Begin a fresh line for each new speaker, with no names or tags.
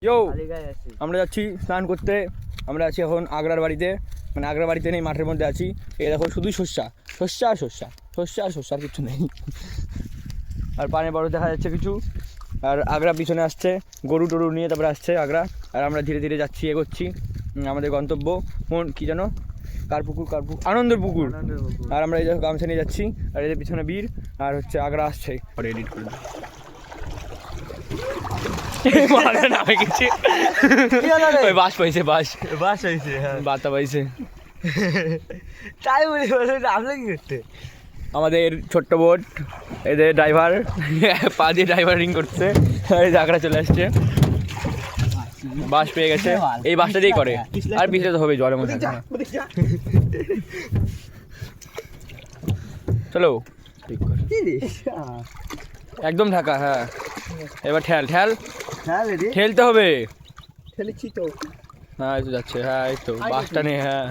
ইয়ো আমরা যাচ্ছি স্নান করতে। আমরা আছি এখন আগ্রার বাড়িতে, মানে আগ্রার বাড়িতে নেই, মাঠের মধ্যে আছি। এই দেখো শুধুই শস্যা শস্যা আর শস্যা, শস্যা আর শস্যা, আর কিছু নেই। আর পানি বড় দেখা যাচ্ছে কিছু। আর আগ্রা পিছনে আসছে, গরু টরু নিয়ে তারপরে আসছে আগ্রা। আর আমরা ধীরে ধীরে যাচ্ছি, এগোচ্ছি আমাদের গন্তব্য। কোন কী যেন, কার পুকুর, আনন্দের পুকুর। আর আমরা এই যে গামছা নিয়ে যাচ্ছি, আর এদের পিছনে বীর, আর হচ্ছে আগ্রা আসছে। এডিট করে বাস পাইছে, বাস পাইছে, বার্তা পাইছে।
তাই বলি আপনি কি করতে?
আমাদের ছোট্ট বোট, এদের ড্রাইভার পা দিয়ে ড্রাইভারিং করছে। এই জায়গাটা চলে আসছে, বাস পেয়ে গেছে। এই বাসটা দিয়েই করে, আর পিছলে তো হবে জলের মধ্যে। চলো একদম ঢাকা। হ্যাঁ এবার ঠেল ঠেল ঠেলতে হবে।
ঠেলেছি তো।
হ্যাঁ এই তো যাচ্ছে। হ্যাঁ এই তো বাসটা নেই। হ্যাঁ